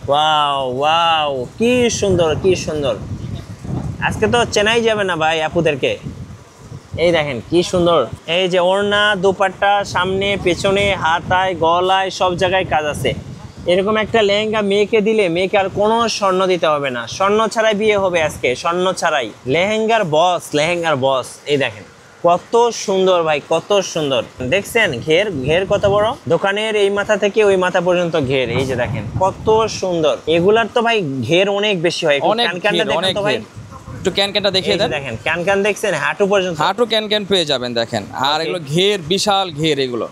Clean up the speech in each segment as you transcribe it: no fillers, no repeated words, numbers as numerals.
Wow wow, কি সুন্দর কি সুন্দর। আজকে তো চেনাই যাবে না ভাই আপুদেরকে। এই দেখেন কি সুন্দর, এই যে ওড়না দোপাট্টা, সামনে পেছনে হাতায় গলায় সব জায়গায় কাজ আছে। এরকম একটা লেহেঙ্গা মেয়েকে দিলে মেয়েকে আর কোনো স্বর্ণ দিতে হবে না, স্বর্ণ ছাড়াই বিয়ে হবে আজকে, স্বর্ণ ছাড়াই। লেহেঙ্গার বস, লেহেঙ্গার বস। এই দেখেন কত সুন্দর ভাই, কত সুন্দর। দেখছেন ঘের, ঘের কত বড়, দোকানের এই মাথা থেকে ওই মাথা পর্যন্ত ঘের। এই যে দেখেন কত সুন্দর। এগুলার তো ভাই ঘের অনেক বেশি হয়। ক্যানক্যানটা দেখেন তো ভাই, একটু ক্যানক্যানটা দেখিয়ে দেন। দেখেন ক্যানক্যান দেখছেন, হাঁটু পর্যন্ত, হাঁটু ক্যানক্যান পেয়ে যাবেন দেখেন। আর এগুলো ঘের, বিশাল ঘের এগুলো।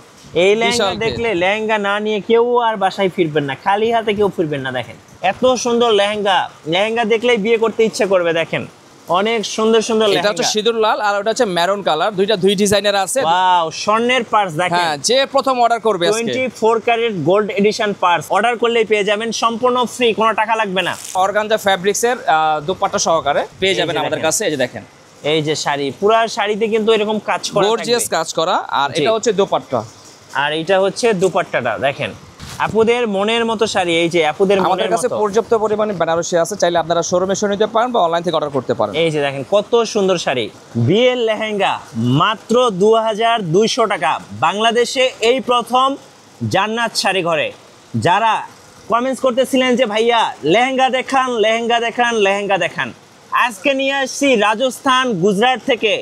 এই লেহেঙ্গা দেখলে লেহেঙ্গা না নিয়ে কেউ আর বাসায় ফিরবেন না, খালি হাতে কেউ ফিরবেন না। দেখেন এত সুন্দর লেহেঙ্গা, লেহেঙ্গা দেখলেই বিয়ে করতে ইচ্ছে করবে। দেখেন অনেক সুন্দর সুন্দর লেহেঙ্গা। এটা হচ্ছে সিঁদুর লাল আর ওটা হচ্ছে মেরুন কালার, দুই ডিজাইনের আছে। ওয়াও, স্বর্ণের পার্স দেখেন। হ্যাঁ, যে প্রথম অর্ডার করবে আজকে 24 carat gold edition purse order করলেই পেয়ে যাবেন, সম্পূর্ণ ফ্রি, কোনো টাকা লাগবে না। অর্গানজা ফ্যাব্রিক্সের দুপাট্টা সহকারে পেয়ে যাবেন আমাদের কাছে। এই যে দেখেন, এই যে শাড়ি, পুরো শাড়িতে কিন্তু এরকম কাজ করা, গর্জিয়াস কাজ করা। আর এটা হচ্ছে দোপাট্টা, আর এটা হচ্ছে দুপাট্টাটা। দেখেন আপুদের মনের মতো শাড়ি, এই যে আপুদের আমাদের কাছে পর্যাপ্ত পরিমাণে বেনারসি আছে, চাইলে আপনারা শোরুমে এসে নিতে পারেন বা অনলাইন থেকে অর্ডার করতে পারেন। এই যে দেখেন কত সুন্দর শাড়ি। বিয়ের লেহেঙ্গা মাত্র 2200 টাকা। বাংলাদেশে এই প্রথম জান্নাত শাড়ি ঘরে। যারা কমেন্টস করতেছিলেন যে ভাইয়া লেহেঙ্গা দেখান, লেহেঙ্গা দেখান, লেহেঙ্গা দেখান, আজকে নিয়ে আসছি রাজস্থান গুজরাট থেকে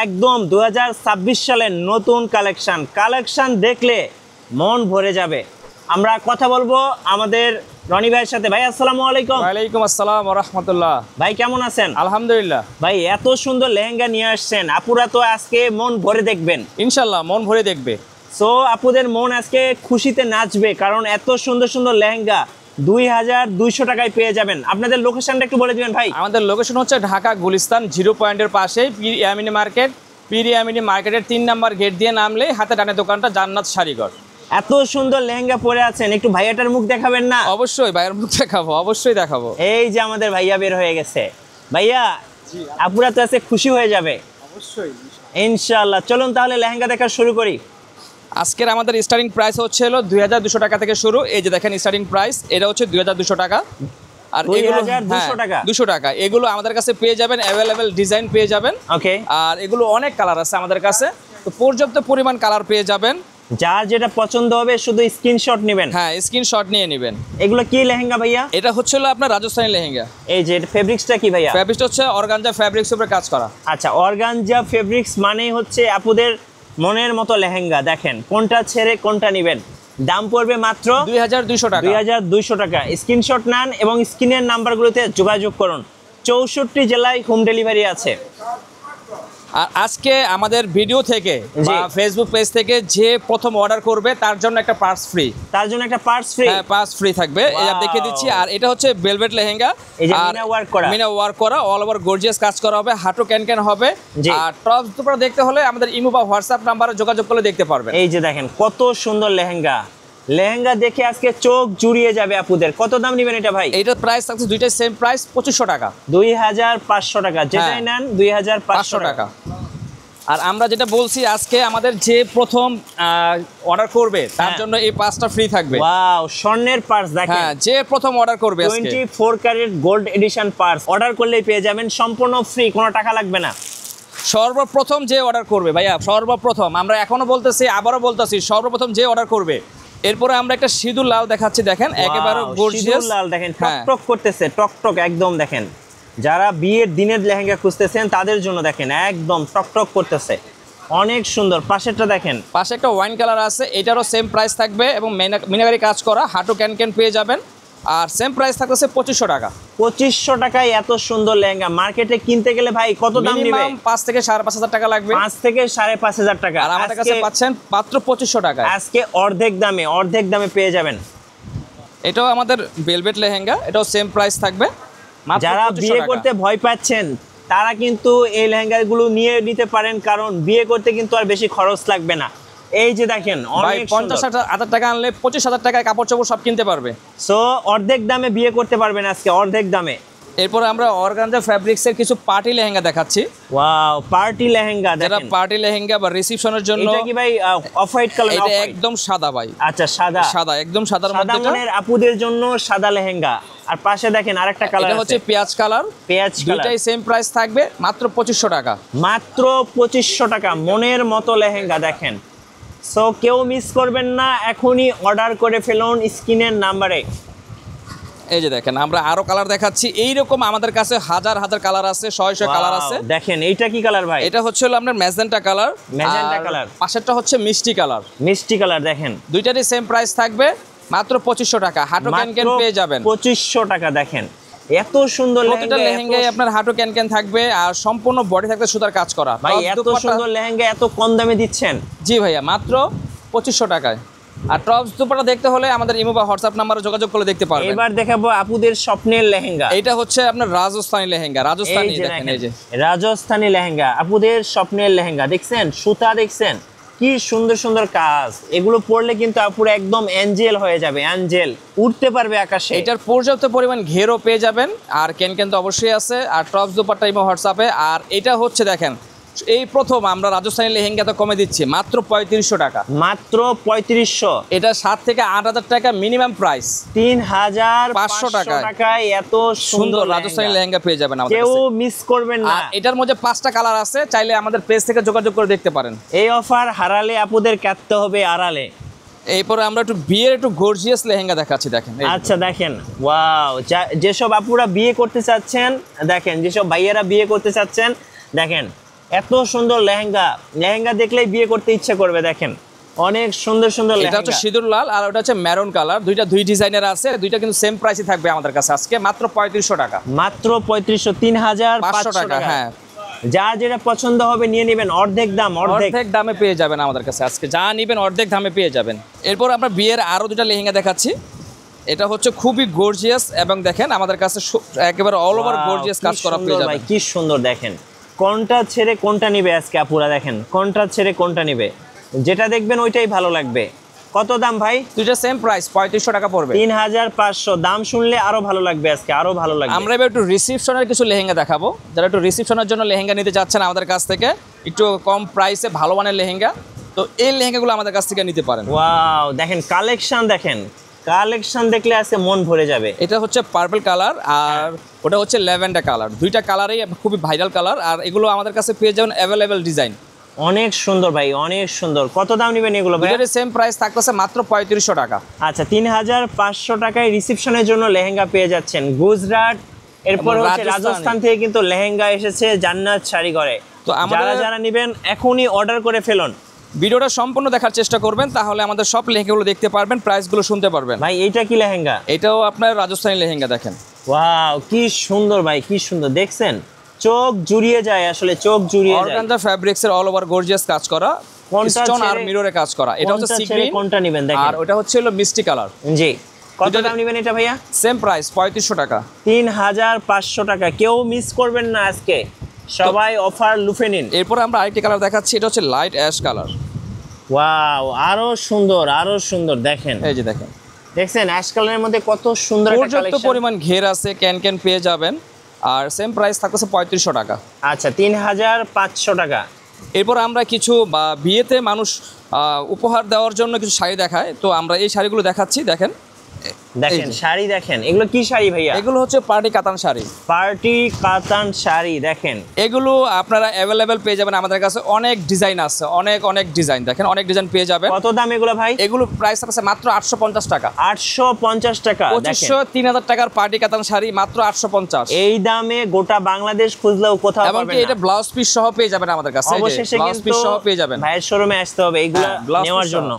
একদম 2026 সালের নতুন কালেকশন। কালেকশন দেখলে মন ভরে যাবে। আমরা কথা বলবো আমাদের রনি ভাইয়ের সাথে। ভাই আসসালামু আলাইকুম। ওয়ালাইকুম আসসালাম ওয়া রাহমাতুল্লাহ। ভাই কেমন আছেন? আলহামদুলিল্লাহ। ভাই এত সুন্দর লেহেঙ্গা নিয়ে আসছেন, আপুরা তো আজকে মন ভরে দেখবেন ইনশাআল্লাহ মন ভরে দেখবে। সো আপুদের মন আজকে খুশিতে নাচবে, কারণ এত সুন্দর সুন্দর লেহেঙ্গা 2200 টাকায় পেয়ে যাবেন। আপনাদের লোকেশনটা একটু বলে দিবেন ভাই। আমাদের লোকেশন হচ্ছে ঢাকা গুলিস্তান 0 পয়েন্টের পাশেই পীর ইয়ামিনী মার্কেট। পীর ইয়ামিনী মার্কেটের 3 নাম্বার গেট দিয়ে নামলে হাতে ডানে দোকানটা জান্নাত শাড়িঘর। এত সুন্দর লেহেঙ্গা পরে আছেন, একটু ভাইয়াটার মুখ দেখাবেন না? অবশ্যই ভাইয়ের মুখ দেখাবো, অবশ্যই দেখাবো। এই যে আমাদের ভাইয়া বের হয়ে গেছে। ভাইয়া আপুরা তো আছে খুশি হয়ে যাবে অবশ্যই ইনশাআল্লাহ। চলুন তাহলে লেহেঙ্গা দেখা শুরু করি। আজকের আমাদের স্টার্টিং প্রাইস হচ্ছে 2200 টাকা থেকে শুরু। এই যে দেখেন স্টার্টিং প্রাইস, এটা হচ্ছে 2200 টাকা। আর এগুলো 2200 টাকা, 200 টাকা। এগুলো আমাদের কাছে পেয়ে যাবেন, অ্যাভেলেবেল ডিজাইন পেয়ে যাবেন। ওকে। আর এগুলো অনেক কালার আছে আমাদের কাছে, তো পর্যাপ্ত পরিমাণ কালার পেয়ে যাবেন। যার যেটা পছন্দ হবে শুধু স্ক্রিনশট নেবেন। হ্যাঁ, স্ক্রিনশট নিয়ে নেবেন। এগুলো কি লেহেঙ্গা ভাইয়া? এটা হচ্ছে আপনার রাজস্থানী লেহেঙ্গা। এই যে ফেব্রিক্সটা কি ভাইয়া? ফেব্রিক্সটা হচ্ছে অর্গানজা ফেব্রিক্স উপরে কাজ করা। আচ্ছা, অর্গানজা ফেব্রিক্স মানেই হচ্ছে আপুদের মনের মতো লেহেঙ্গা। দেখেন কোনটা ছেড়ে কোনটা নেবেন। দাম পড়বে মাত্র 2200 টাকা। 2200 টাকা। স্ক্রিনশট নেন এবং স্ক্রিনের নাম্বারগুলোতে যোগাযোগ করুন। 64 জেলায় হোম ডেলিভারি আছে। আর আজকে আমাদের ভিডিও থেকে বা ফেসবুক পেজ থেকে যে প্রথম অর্ডার করবে তার জন্য একটা পার্স ফ্রি। তার জন্য একটা পার্স ফ্রি? হ্যাঁ, পার্স ফ্রি থাকবে। এটা দেখিয়ে দিচ্ছি। আর এটা হচ্ছে ভেলভেট লেহেঙ্গা, এই যে মিনা ওয়ার্ক করা, মিনা ওয়ার্ক করা, অল ওভার গর্জিয়াস কাজ করা হবে, হাঁটু ক্যানক্যান হবে। আর টপ দুপুর দেখতে হলে আমাদের ইমো বা হোয়াটসঅ্যাপ নাম্বারে যোগাযোগ করলে দেখতে পারবেন। এই যে দেখেন কত সুন্দর লেহেঙ্গা। লেহেঙ্গা দেখে আজকে চোখ জুড়িয়ে যাবে আপুদের। কত দাম নেবেন এটা ভাই? এইটার প্রাইস থাকছে দুইটাই সেম প্রাইস 2500 টাকা। 2500 টাকা, যেটাই নেন 2500 টাকা। আর আমরা যেটা বলছি, আজকে আমাদের যে প্রথম অর্ডার করবে তার জন্য এই পার্সটা ফ্রি থাকবে। ওয়াও, স্বর্ণের পার্স দেখেন। হ্যাঁ, যে প্রথম অর্ডার করবে আজকে 24 carat gold edition purse order করলেই পেয়ে যাবেন, সম্পূর্ণ ফ্রি, কোনো টাকা লাগবে না। সর্বপ্রথম যে অর্ডার করবে ভাইয়া, সর্বপ্রথম আমরা এখনো বলতেছি, আবারও বলতেছি, সর্বপ্রথম যে অর্ডার করবে। এরপরে আমরা একটা সিঁদুর লাল দেখাচ্ছি, দেখেন একেবারে গর্জিয়াস সিঁদুর লাল। দেখেন টকটক করতেছে, টকটক একদম। দেখেন যারা বিয়ের দিনের লেহেঙ্গা খুঁজতেছেন তাদের জন্য দেখেন একদম টকটক করতেছে, অনেক সুন্দর। পাশেরটা দেখেন, পাশে একটা ওয়াইন কালার আছে, এটারও সেম প্রাইস থাকবে এবং মিনাকারি কাজ করা, হাঁটু ক্যান পেয়ে যাবেন। আর সেম প্রাইস থাকতেছে 2500 টাকা। 2500 টাকায় এত সুন্দর লেহেঙ্গা মার্কেটে কিনতে গেলে ভাই কত দাম নেবে? 5 থেকে 5500 টাকা লাগবে। 5 থেকে 5500 টাকা। আর আমাদের কাছে পাচ্ছেন মাত্র 2500 টাকা। আজকে অর্ধেক দামে পেয়ে যাবেন। এটাও আমাদের ভেলভেট লেহেঙ্গা, এটাও সেম প্রাইস থাকবে। যারা বিয়ে করতে ভয় পাচ্ছেন তারা কিন্তু এই লেহেঙ্গাগুলো নিয়ে নিতে পারেন, কারণ বিয়ে করতে কিন্তু আর বেশি খরচ লাগবে না। এই যে দেখেন অনেক 50,000 টাকা আনলে 25,000 টাকায় কাপড় চোপড় সব কিনতে পারবে। সো অর্ধেক দামে বিয়ে করতে পারবেন আজকে, অর্ধেক দামে। এরপর আমরা অর্গানজা ফ্যাব্রিক্সের কিছু পার্টি লেহেঙ্গা দেখাচ্ছি। ওয়াও, পার্টি লেহেঙ্গা যারা দেখেন। পার্টি লেহেঙ্গা বা রিসেপশনের জন্য। এটা কি ভাই অফ হোয়াইট কালার? এটা একদম সাদা ভাই। আচ্ছা, সাদা সাদা, একদম সাদার সাদা মধ্যে। মনের আপুদের জন্য সাদা লেহেঙ্গা। আর পাশে দেখেন আরেকটা কালার এটা আছে, হচ্ছে পেঁয়াজ কালার। পেঁয়াজ কালার। দুইটাই সেম প্রাইস থাকবে, মাত্র 2500 টাকা। মাত্র 2500 টাকা মনের মতো লেহেঙ্গা দেখেন। সো কেউ মিস করবেন না, এখনই অর্ডার করে ফেলুন স্ক্রিনের নাম্বারে। এই যে দেখেন, আমরা আরো কালার দেখাচ্ছি। এইরকম আমাদের কাছে হাজার হাজার কালার আছে, 100 কালার আছে। দেখেন এইটা কি কালার ভাই? এটা হচ্ছে হলো আপনার ম্যাজেন্টা কালার। Magenta colour. পাশেরটা হচ্ছে মিষ্টি কালার। মিষ্টি কালার দেখেন। দুইটারই সেম প্রাইস থাকবে, মাত্র 2500 টাকা। হাঁটু ক্যান ক্যান পেয়ে যাবেন 2500 টাকা। দেখেন এত সুন্দর প্রতিটা লেহেঙ্গায় আপনার হাঁটু ক্যান ক্যান থাকবে, আর সম্পূর্ণ বডি থাকবে সুতার কাজ করা। ভাই এত সুন্দর লেহেঙ্গা এত কম দামে দিচ্ছেন? জি ভাইয়া, মাত্র 2500 টাকায়। আর টপস দুপাটা দেখতে হলে আমাদের ইমো বা হোয়াটসঅ্যাপ নাম্বারে যোগাযোগ করে দেখতে পারবেন। এবার দেখাবো আপুদের স্বপ্নের লেহেঙ্গা। এটা হচ্ছে আপনার রাজস্থানী লেহেঙ্গা। রাজস্থানী দেখেন, এই যে রাজস্থানী লেহেঙ্গা, আপুদের স্বপ্নের লেহেঙ্গা। দেখছেন সুতা, দেখছেন কি সুন্দর সুন্দর কাজ। এগুলো পরলে কিন্তু আপুরা একদম অ্যাঞ্জেল হয়ে যাবে, অ্যাঞ্জেল উঠতে পারবে আকাশে। এটার পর্যাপ্ত পরিমাণ ঘেরও পেয়ে যাবেন, আর ক্যান ক্যান তো অবশ্যই আছে। আর টপস দুপাট্টা ইমো হোয়াটসঅ্যাপে। আর এটা হচ্ছে দেখেন, এই প্রথম আমরা রাজস্থানী লেহেঙ্গা তো কমে দিচ্ছি মাত্র 3500 টাকা। মাত্র 3500। এটা 7 থেকে 8000 টাকা মিনিমাম প্রাইস। 3500 টাকায় এত সুন্দর রাজস্থানী লেহেঙ্গা পেয়ে যাবেন আমাদের কেউ কাছে। মিস করবেন না। আর এটার মধ্যে 5টা কালার আছে, চাইলে আমাদের পেজ থেকে যোগাযোগ করে দেখতে পারেন। এই অফার হারালে আপুদের কাটতে হবে আড়ালে। এরপরে আমরা একটু বিয়ের একটু গর্জিয়াস লেহেঙ্গা দেখাচ্ছি, দেখেন। আচ্ছা দেখেন, ওয়াও, যেসব আপুরা বিয়ে করতে চাচ্ছেন, দেখেন যেসব ভাইয়ারা বিয়ে করতে চাচ্ছেন, দেখেন এত সুন্দর লেহেঙ্গা। লেহেঙ্গা দেখলেই বিয়ে করতে ইচ্ছে করবে। দেখেন অনেক সুন্দর সুন্দর লেহেঙ্গা। এটা হচ্ছে সিঁদুর লাল আর ওটা হচ্ছে মেরুন কালার। দুইটা দুই ডিজাইনের আছে, দুইটা কিন্তু সেম প্রাইসই থাকবে আমাদের কাছে আজকে, মাত্র 3500 টাকা। মাত্র 3500, 3500 টাকা। হ্যাঁ, যার যেটা পছন্দ হবে নিয়ে নেবেন, অর্ধেক দাম। অর্ধেক দামে পেয়ে যাবেন আমাদের কাছে আজকে, যা নেবেন অর্ধেক দামে পেয়ে যাবেন। এরপর আমরা বিয়ের আরো দুটা লেহেঙ্গা দেখাচ্ছি। এটা হচ্ছে খুবই গর্জিয়াস, এবং দেখেন আমাদের কাছে একেবারে অল ওভার গর্জিয়াস কাজ করা পেয়ে যাবেন। কি সুন্দর দেখেন। কোনটা ছেড়ে কোনটা নিবে আজকে আপুরা? দেখেন কোনটা ছেড়ে কোনটা নিবে, যেটা দেখবেন ওইটাই ভালো লাগবে। কত দাম ভাই? দুইটা সেম প্রাইস, 3500 টাকা পড়বে। 3500। দাম শুনলে আরো ভালো লাগবে আজকে, আরো ভালো লাগবে। আমরা এবার একটু রিসেপশনের কিছু লেহেঙ্গা দেখাবো। যারা একটু রিসেপশনের জন্য লেহেঙ্গা নিতে চাচ্ছেন আমাদের কাছ থেকে, একটু কম প্রাইসে ভালো মানের লেহেঙ্গা, তো এই লেহেঙ্গাগুলো আমাদের কাছ থেকে নিতে পারেন। ওয়াও, দেখেন কালেকশন, দেখেন কালেকশন দেখলে আজকে মন ভরে যাবে। এটা হচ্ছে পার্পল কালার, আর ওটা হচ্ছে ল্যাভেন্ডার কালার। দুইটা কালারই খুবই ভাইরাল কালার, আর এগুলো আমাদের কাছে পেয়ে যাবেন অ্যাভেলেবেল ডিজাইন। অনেক সুন্দর ভাই, অনেক সুন্দর। কত দাম নেবেন এগুলো ভাই? দুইটারই সেম প্রাইস থাকতেছে মাত্র 3500 টাকা। আচ্ছা, 3500 টাকায় রিসেপশনের জন্য লেহেঙ্গা পেয়ে যাচ্ছেন গুজরাট। এরপর হচ্ছে রাজস্থান থেকে কিন্তু লেহেঙ্গা এসেছে জান্নাত শাড়ি ঘরে। তো যারা যারা নেবেন এখনই অর্ডার করে ফেলুন। ভিডিওটা সম্পূর্ণ দেখার চেষ্টা করবেন, তাহলে আমাদের সব লেহেঙ্গাগুলো দেখতে পারবেন, প্রাইসগুলো শুনতে পারবেন। ভাই এইটা কি লেহেঙ্গা? এটাও আপনার রাজস্থানী লেহেঙ্গা, দেখেন। ওয়াও, কি সুন্দর ভাই, কি সুন্দর। দেখছেন চোখ জুড়িয়ে যায়, আসলে চোখ জুড়িয়ে যায়। অর্গানজা ফ্যাব্রিক্সের অল ওভার গর্জিয়াস কাজ করা, স্টোন আর মিররে কাজ করা। এটা হচ্ছে সি গ্রিন, কোনটা নেবেন দেখেন। আর ওটা হচ্ছে হলো মিষ্টি কালার। জি, কত দাম নেবেন এটা ভাইয়া? সেম প্রাইস, 3500 টাকা। 3500 টাকা। কেউ মিস করবেন না আজকে, সবাই অফার লুফে নিন। এরপর আমরা আরেকটি কালার দেখাচ্ছি, এটা হচ্ছে লাইট অ্যাশ কালার। ওয়াও, আরো সুন্দর, আরো সুন্দর। দেখেন, এই যে দেখেন, দেখছেন অ্যাশ কালারের মধ্যে কত সুন্দর একটা পর্যাপ্ত কালেকশন। পরিমাণ ঘের আছে, ক্যান ক্যান পেয়ে যাবেন, আর সেম প্রাইস থাকতেছে 3500 টাকা। আচ্ছা, 3500 টাকা। এরপর আমরা কিছু বিয়েতে মানুষ উপহার দেওয়ার জন্য কিছু শাড়ি দেখায়, তো আমরা এই শাড়িগুলো দেখাচ্ছি। দেখেন দেখেন শাড়ি, দেখেন এগুলো কি শাড়ি ভাইয়া? এগুলো হচ্ছে পার্টি কাতান শাড়ি। পার্টি কাতান শাড়ি দেখেন। এগুলো আপনারা অ্যাভেলেবেল পেয়ে যাবেন আমাদের কাছে, অনেক ডিজাইন আছে, অনেক অনেক ডিজাইন, দেখেন অনেক ডিজাইন পেয়ে যাবেন। কত দাম এগুলো ভাই? এগুলো প্রাইস আছে মাত্র 850 টাকা। 850 টাকা। 2500-3000 টাকার পার্টি কাতান শাড়ি মাত্র 850। এই দামে গোটা বাংলাদেশ খুঁজলেও কোথাও পাবেন না। এমনকি এটা ব্লাউজ পিস সহ পেয়ে যাবেন আমাদের কাছে। অবশেষে ব্লাউজ পিস সহ পেয়ে যাবেন। ভাইয়ের শোরুমে আসতে হবে এইগুলো ব্লাউজ নেওয়ার পিস জন্য।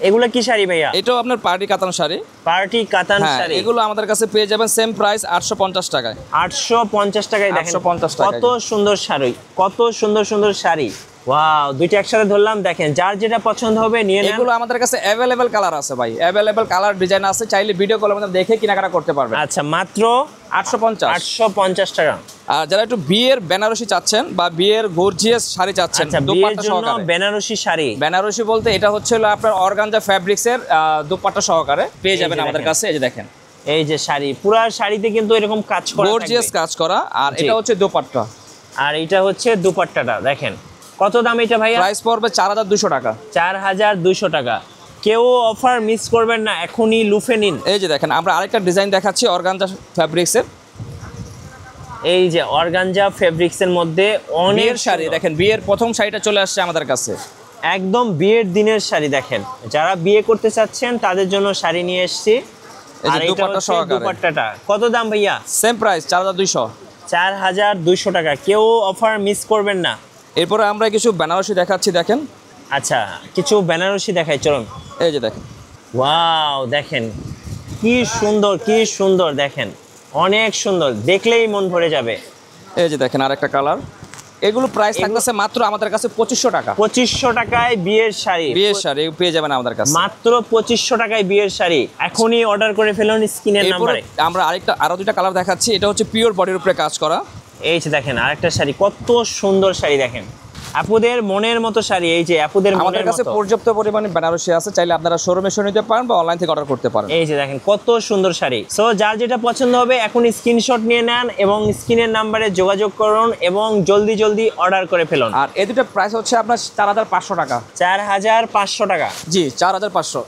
এগুলো কি শাড়ি ভাইয়া? এটাও আপনার পার্টি কাতান শাড়ি। পার্টি কাতান শাড়ি। এগুলো আমাদের কাছে পেয়ে যাবেন সেম প্রাইস 850 টাকায়। 850 টাকায়। দেখেন 850 টাকায়। কত সুন্দর শাড়ি, কত সুন্দর সুন্দর শাড়ি। ওয়াও, দুইটা একসাথে ধরলাম। দেখেন যার যেটা পছন্দ হবে নিয়ে নেন। এগুলো আমাদের কাছে অ্যাভেলেবেল কালার আছে ভাই, অ্যাভেলেবেল কালার ডিজাইন আছে, চাইলে ভিডিও কলের মধ্যে দেখে কেনাকাটা করতে পারবেন। আচ্ছা, মাত্র 850 টাকা। আর যারা একটু বিয়ের বেনারসি চাচ্ছেন বা বিয়ের গর্জিয়াস শাড়ি চাচ্ছেন, আচ্ছা, বিয়ের জন্য বেনারসি শাড়ি। বেনারসি বলতে এটা হচ্ছে হলো আপনার অর্গানজা ফ্যাব্রিক্সের দুপাট্টা সহকারে পেয়ে যাবেন আমাদের কাছে। এই যে দেখেন এই যে শাড়ি, পুরা শাড়িতে কিন্তু এরকম কাজ করা গর্জিয়াস থাকবে। কাজ করা, আর জি। এটা হচ্ছে দোপাট্টা। আর এটা হচ্ছে দুপাট্টাটা দেখেন কত দাম এটা ভাইয়া? প্রাইস পড়বে 4200 টাকা। 4200 টাকা। কেউ অফার মিস করবেন না, এখনই লুফে নিন। এই যে দেখেন আমরা আরেকটা ডিজাইন দেখাচ্ছি অর্গানজা ফ্যাব্রিক্সের। এই যে অর্গানজা ফেব্রিক্সের মধ্যে অনেক বিয়ের শাড়ি সুন্দর। দেখেন, বিয়ের প্রথম শাড়িটা চলে আসছে আমাদের কাছে। একদম বিয়ের দিনের শাড়ি দেখেন, যারা বিয়ে করতে চাচ্ছেন তাদের জন্য শাড়ি নিয়ে এসেছি। এই যে আর এটা দুপাট্টা হচ্ছে সহকারে। দুপাট্টাটা কত দাম ভাইয়া? Same price 4200। 4200 টাকা। কেউ অফার মিস করবেন না। এরপরে আমরা কিছু বেনারসি দেখাচ্ছি দেখেন। আচ্ছা, কিছু বেনারসি দেখাই চলুন। এই যে দেখেন, ওয়াও, দেখেন কি সুন্দর, কি সুন্দর, দেখেন অনেক সুন্দর, দেখলেই মন ভরে যাবে। এই যে দেখেন আরেকটা কালার। এগুলো প্রাইস থাকতেছে মাত্র আমাদের কাছে 2500 টাকা। 2500 টাকায় বিয়ের শাড়ি। বিয়ের শাড়ি পেয়ে যাবেন আমাদের কাছে মাত্র 2500 টাকায় বিয়ের শাড়ি। এখনই অর্ডার করে ফেলুন স্ক্রিনের এরপরে নাম্বারে। আমরা আরো দুইটা কালার দেখাচ্ছি। এটা হচ্ছে পিওর বডির উপরে কাজ করা। এই যে দেখেন আরেকটা শাড়ি, কত সুন্দর শাড়ি দেখেন, আপুদের মনের মতো শাড়ি। এই যে আপুদের আমাদের মনের কাছে মতো। পর্যাপ্ত পরিমাণে বেনারসি আছে, চাইলে আপনারা শোরুমে এসে নিতে পারেন বা অনলাইন থেকে অর্ডার করতে পারেন। এই যে দেখেন কত সুন্দর শাড়ি। সো যার যেটা পছন্দ হবে এখন স্ক্রিনশট নিয়ে নেন এবং স্ক্রিনের নাম্বারে যোগাযোগ করুন এবং জলদি জলদি অর্ডার করে ফেলুন। আর এই দুটো প্রাইস হচ্ছে আপনার 4500 টাকা। 4500 টাকা। জি 4500।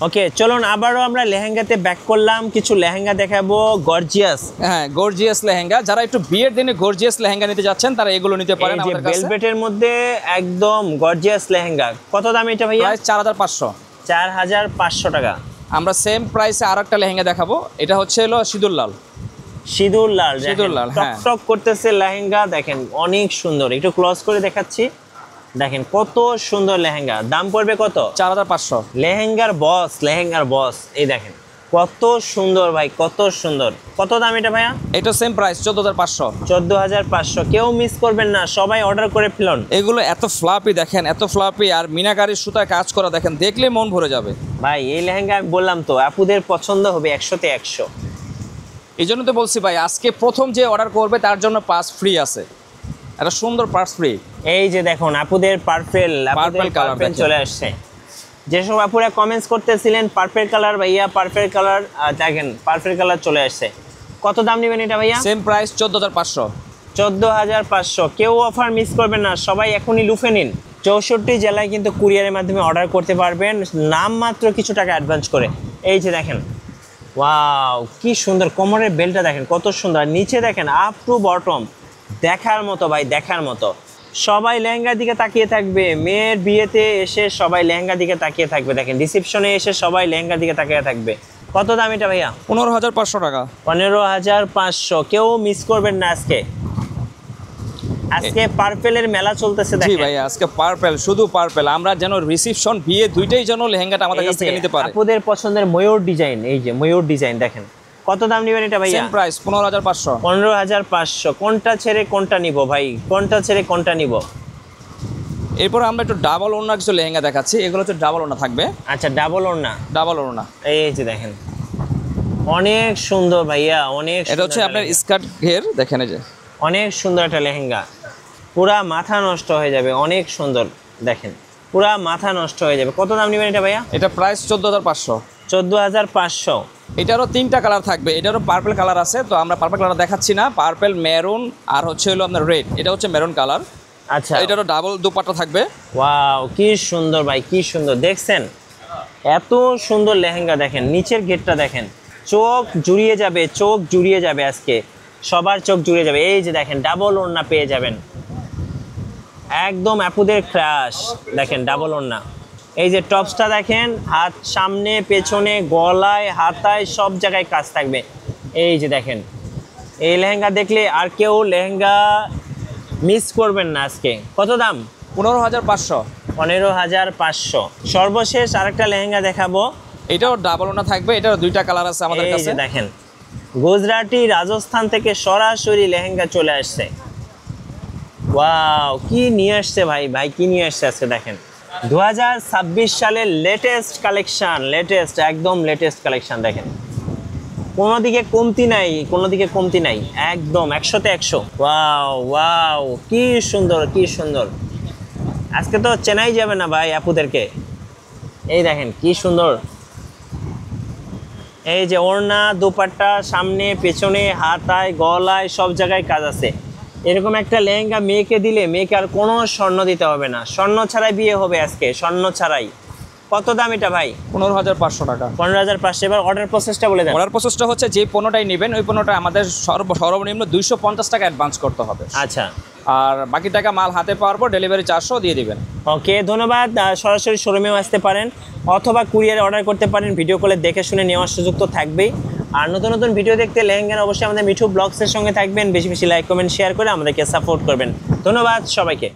ওকে, চলুন আবারও আমরা লেহেঙ্গাতে ব্যাক করলাম। কিছু লেহেঙ্গা দেখাবো গর্জিয়াস। হ্যাঁ, গর্জিয়াস লেহেঙ্গা। যারা একটু বিয়ের দিনে গর্জিয়াস লেহেঙ্গা নিতে যাচ্ছেন তারা এগুলো নিতে পারেন এই যে আমাদের কাছে। ভেলভেটের মধ্যে একদম গর্জিয়াস লেহেঙ্গা। কত দাম এটা ভাইয়া? প্রাইস 4500। 4500 টাকা। আমরা সেম প্রাইসে আরেকটা লেহেঙ্গা দেখাবো। এটা হচ্ছে হলো সিঁদুর লাল। সিঁদুর লাল, সিঁদুর লাল, হ্যাঁ। টকটক করতেছে লেহেঙ্গা, দেখেন অনেক সুন্দর। একটু ক্লোজ করে দেখাচ্ছি, দেখেন কত সুন্দর লেহেঙ্গা। দাম পড়বে কত? 4500। লেহেঙ্গার বস, লেহেঙ্গার বস। এই দেখেন কত সুন্দর ভাই, কত সুন্দর। কত দাম এটা ভাইয়া? এটা সেম প্রাইস 14500। 14500। কেউ মিস করবেন না, সবাই অর্ডার করে ফেলুন। এগুলো এত ফ্লাপি দেখেন, এত ফ্লাপি, আর মিনাকারির সুতায় কাজ করা দেখেন, দেখলে মন ভরে যাবে ভাই এই লেহেঙ্গা আমি বললাম তো আপুদের পছন্দ হবে 100-তে 100। এই জন্য তো বলছি ভাই, আজকে প্রথম যে অর্ডার করবে তার জন্য পাস ফ্রি আছে, একটা সুন্দর পার্স ফ্রি। এই যে দেখুন আপুদের পার্পেল, Purple colour পার্পেল দেখেন। চলে আসছে। যেসব আপুরা কমেন্টস করতেছিলেন পার্পেল কালার ভাইয়া, পার্পেল কালার, দেখেন পার্পেল কালার চলে আসছে। কত দাম নেবেন এটা ভাইয়া? Same price 14500। 14500। কেউ অফার মিস করবেন না, সবাই এখনই লুফে নিন। 64 জেলায় কিন্তু কুরিয়ারের মাধ্যমে অর্ডার করতে পারবেন, নাম মাত্র কিছু টাকা অ্যাডভান্স করে। এই যে দেখেন, ওয়াও কি সুন্দর। কোমরের বেলটা দেখেন কত সুন্দর, আর নিচে দেখেন আপ টু বটম, দেখার মতো ভাই, দেখার মতো। সবাই লেহেঙ্গার দিকে তাকিয়ে থাকবে, মেয়ের বিয়েতে এসে সবাই লেহেঙ্গার দিকে তাকিয়ে থাকবে। দেখেন রিসেপশনে এসে সবাই লেহেঙ্গার দিকে তাকিয়ে থাকবে। কত দাম এটা ভাইয়া? 15500 টাকা। 15500। কেউ মিস করবেন না আজকে। আজকে পার্পেলের মেলা চলতেছে জি দেখেন। ভাই, আজকে পার্পেল, শুধু পার্পেল। আমরা যেন রিসেপশন বিয়ে দুইটাই যেন লেহেঙ্গাটা আমাদের এই কাছ থেকে যে নিতে পারে। আপুদের পছন্দের ময়ূর ডিজাইন, এই যে ময়ূর ডিজাইন দেখেন। কত দাম নেবেন এটা ভাইয়া? Same price 15500। 15500। কোনটা ছেড়ে কোনটা নিব ভাই, কোনটা ছেড়ে কোনটা নিব? এরপর আমরা একটু ডাবল ওড়না কিছু লেহেঙ্গা দেখাচ্ছি। এগুলো হচ্ছে ডাবল ওড়না থাকবে। আচ্ছা, ডাবল ওড়না। ডাবল ওড়না, এই যে দেখেন অনেক সুন্দর ভাইয়া, অনেক এটা হচ্ছে সুন্দর আপনার লেহেঙ্গা। স্কার্ট ঘের দেখেন, এই যে অনেক সুন্দর একটা লেহেঙ্গা, পুরা মাথা নষ্ট হয়ে যাবে। অনেক সুন্দর দেখেন, পুরা মাথা নষ্ট হয়ে যাবে। কত দাম নেবেন এটা ভাইয়া? এটা প্রাইস 14500। 14500। এটারও 3টা কালার থাকবে। এটারও পার্পল কালার আছে, তো আমরা পার্পল কালার দেখাচ্ছি না। পার্পল, মেরুন আর হচ্ছে হলো আপনার রেড। এটা হচ্ছে মেরুন কালার। আচ্ছা, এটারও ডাবল দুপাট্টা থাকবে। ওয়াও কি সুন্দর ভাই, কি সুন্দর। দেখছেন এত সুন্দর লেহেঙ্গা, দেখেন নিচের গেটটা দেখেন, চোখ জুড়িয়ে যাবে, চোখ জুড়িয়ে যাবে। আজকে সবার চোখ জুড়িয়ে যাবে। এই যে দেখেন ডাবল ওড়না পেয়ে যাবেন, একদম আপুদের ক্রাশ। দেখেন ডাবল ওড়না। এই যে টপসটা দেখেন, হাত সামনে পেছনে গলায় হাতায় সব জায়গায় কাজ থাকবে। এই যে দেখেন, এই লেহেঙ্গা দেখলে আর কেউ লেহেঙ্গা মিস করবেন না আজকে। কত দাম? 15500। 15500। সর্বশেষ আরেকটা লেহেঙ্গা দেখাবো। এটাও ডাবল ওড়না থাকবে। এটারও 2টা কালার আছে আমাদের এই কাছে। যে দেখেন গুজরাটি রাজস্থান থেকে সরাসরি লেহেঙ্গা চলে আসছে। ওয়াও কি নিয়ে আসছে ভাই, ভাই কি নিয়ে আসছে আজকে দেখেন। 2026 সালের লেটেস্ট কালেকশন, লেটেস্ট, একদম লেটেস্ট কালেকশন দেখেন। কোনো দিকে কমতি নাই, কোনো দিকে কমতি নাই, একদম 100-তে 100। ওয়াও ওয়াও কি সুন্দর, কি সুন্দর। আজকে তো চেনাই যাবে না ভাই আপুদেরকে। এই দেখেন কি সুন্দর। এই যে ওড়না দুপাট্টা সামনে পেছনে হাতায় গলায় সব জায়গায় কাজ আছে। এরকম একটা লেহেঙ্গা মেয়েকে দিলে মেয়েকে আর কোনো স্বর্ণ দিতে হবে না, স্বর্ণ ছাড়াই বিয়ে হবে আজকে, স্বর্ণ ছাড়াই। কত দাম এটা ভাই? 15,500 টাকা। 15,500। এবার অর্ডার প্রসেসটা বলে দেন। অর্ডার প্রসেসটা হচ্ছে যে পণ্যটাই নেবেন ওই পণ্যটা আমাদের সর্বনিম্ন 250 টাকা অ্যাডভান্স করতে হবে। আচ্ছা, আর বাকি টাকা মাল হাতে পাওয়ার পর ডেলিভারি চার্জও দিয়ে দিবেন। ওকে, ধন্যবাদ। সরাসরি শোরুমেও আসতে পারেন অথবা কুরিয়ারে অর্ডার করতে পারেন, ভিডিও কলে দেখে শুনে নেওয়ার সুযোগ তো থাকবেই। আর নতুন নতুন ভিডিও দেখতে লেহেঙ্গার অবশ্যই আমাদের মিঠু ব্লগসের সঙ্গে থাকবেন, বেশি বেশি লাইক কমেন্ট শেয়ার করে আমাদেরকে সাপোর্ট করবেন। ধন্যবাদ সবাইকে।